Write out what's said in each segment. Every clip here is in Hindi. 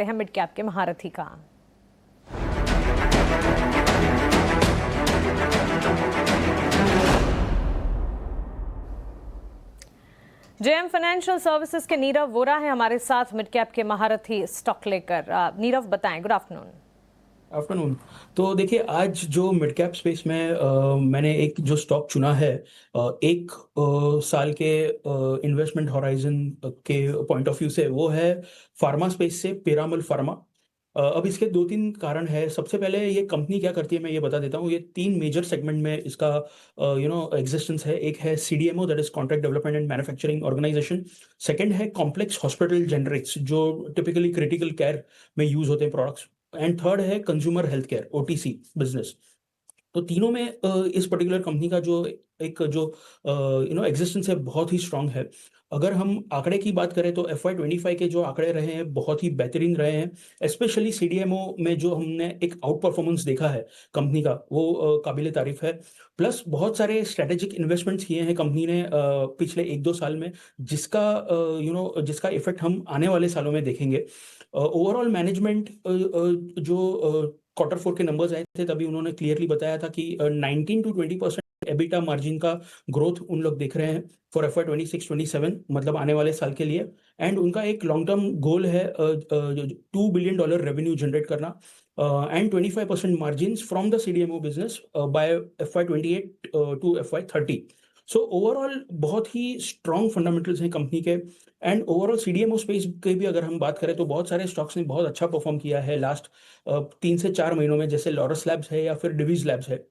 हैं मिड कैप के महारथी का। जेएम फाइनेंशियल सर्विसेज के नीरव वोरा है हमारे साथ मिड कैप के महारथी स्टॉक लेकर। नीरव बताएं। Good afternoon. आफ्टरनून। तो देखिए, आज जो मिड कैप स्पेस में मैंने एक जो स्टॉक चुना है, एक साल के इन्वेस्टमेंट हॉराइजन के पॉइंट ऑफ व्यू से, वो है फार्मा स्पेस से पीरामल फार्मा। अब इसके दो तीन कारण है। सबसे पहले, ये कंपनी क्या करती है मैं ये बता देता हूँ। ये तीन मेजर सेगमेंट में इसका एग्जिस्टेंस है। एक है CDMO, that is contract development and manufacturing organisation. Second है कॉम्प्लेक्स हॉस्पिटल जेनरिक्स, जो टिपिकली क्रिटिकल केयर में यूज होते हैं प्रोडक्ट्स। एंड थर्ड है consumer health care, OTC business. तो तीनों में इस पर्टिकुलर कंपनी का जो एक जो एग्जिस्टेंस है, बहुत ही स्ट्रांग है। अगर हम आंकड़े की बात करें तो FY25 के जो आंकड़े रहे हैं बहुत ही बेहतरीन रहे हैं। स्पेशली सीडीएमओ में जो हमने एक आउट परफॉर्मेंस देखा है कंपनी का, वो काबिल तारीफ है। प्लस बहुत सारे स्ट्रेटेजिक इन्वेस्टमेंट्स किए हैं कंपनी ने पिछले एक दो साल में, जिसका इफेक्ट हम आने वाले सालों में देखेंगे। ओवरऑल मैनेजमेंट जो Q4 के नंबर्स आए थे, तभी उन्होंने क्लियरली बताया था कि 19 to 20% एबिटा मार्जिन का ग्रोथ उन लोग देख रहे हैं फॉर FY26-27, मतलब आने वाले साल के लिए। एंड उनका एक लॉन्ग टर्म गोल है $2 बिलियन रेवेन्यू जनरेट करना, and 25% margin from the CDMO business by FY28 to FY30। So overall बहुत ही स्ट्रॉन्ग फंडामेंटल्स हैं कंपनी के। एंड ओवरऑल सीडीएमओ स्पेस के भी अगर हम बात करें तो बहुत सारे स्टॉक्स ने बहुत अच्छा परफॉर्म किया है लास्ट 3 से 4 महीनों में, जैसे लॉरस लैब्स है या फिर डिवीज लैब्स है।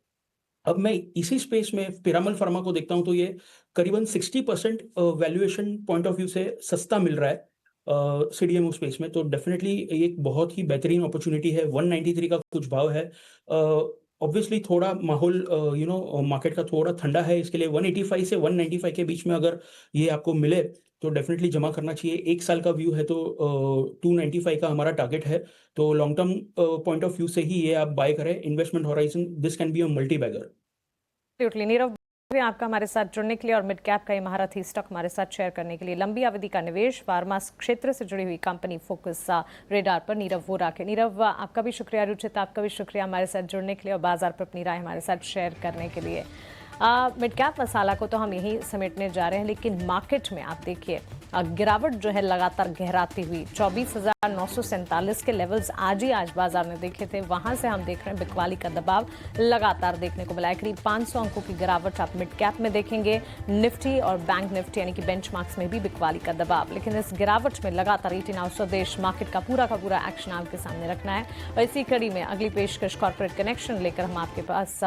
अब मैं इसी स्पेस में पिरामल फार्मा को देखता हूं तो ये करीबन 60% वैल्यूएशन पॉइंट ऑफ व्यू से सस्ता मिल रहा है सीडीएमओ स्पेस में। तो डेफिनेटली ये एक बहुत ही बेहतरीन अपॉर्चुनिटी है। 193 का कुछ भाव है। ऑब्वियसली थोड़ा माहौल मार्केट का थोड़ा ठंडा है, इसके लिए 185 से 195 के बीच में अगर ये आपको मिले तो डेफिनेटली जमा करना चाहिए। एक साल का व्यू है तो 295 का हमारा टारगेट है। तो long term point of view से ही ये आप बाय करें। Investment horizon, this can be a multi bagger. Nirav, आपका हमारे साथ जुड़ने के लिए और मिड कैप का ये महारथी स्टॉक हमारे साथ शेयर करने के लिए। लंबी अवधि का निवेश, फार्मा क्षेत्र से जुड़ी हुई कंपनी फोकस रेडार पर नीरव वोरा के। नीरव, आपका भी शुक्रिया। रुचित, आपका भी शुक्रिया हमारे साथ जुड़ने के लिए और बाजार पर अपनी राय हमारे साथ शेयर करने के लिए। मिड कैप मसाला को तो हम यही समेटने जा रहे हैं, लेकिन मार्केट में आप देखिए गिरावट जो है लगातार गहराती हुई। 24,947 के लेवल्स आज बाजार ने देखे थे, वहां से हम देख रहे हैं बिकवाली का दबाव लगातार देखने को मिला है। करीब 500 अंकों की गिरावट आप मिड कैप में देखेंगे। निफ्टी और बैंक निफ्टी यानी कि बेंचमार्क्स में भी बिकवाली का दबाव, लेकिन इस गिरावट में लगातार 18 आवर स्वदेश मार्केट का पूरा एक्शन आपके सामने रखना है। और इसी कड़ी में अगली पेशकश कॉर्पोरेट कनेक्शन लेकर हम आपके पास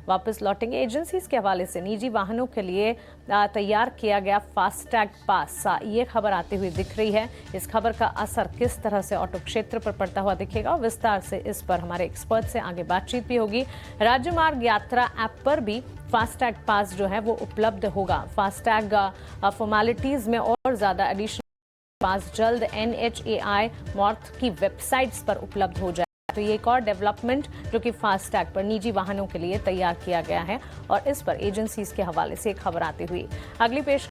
वापस लौटेंगे। एजेंसीज के हवाले से निजी वाहनों के लिए तैयार किया गया फास्टैग पास, ये खबर आती हुई दिख रही है। इस खबर का असर किस तरह से ऑटो क्षेत्र पर पड़ता हुआ दिखेगा, विस्तार से इस पर हमारे एक्सपर्ट से आगे बातचीत भी होगी। राज्य मार्ग यात्रा ऐप पर भी फास्टैग पास जो है वो उपलब्ध होगा। फास्टैग फॉर्मेलिटीज में और ज्यादा एडिशनल पास जल्द NHAI मॉर्थ की वेबसाइट्स पर उपलब्ध हो जाए। तो ये एक और डेवलपमेंट जो कि फास्टैग पर निजी वाहनों के लिए तैयार किया गया है और इस पर एजेंसीज के हवाले से एक खबर आती हुई। अगली पेश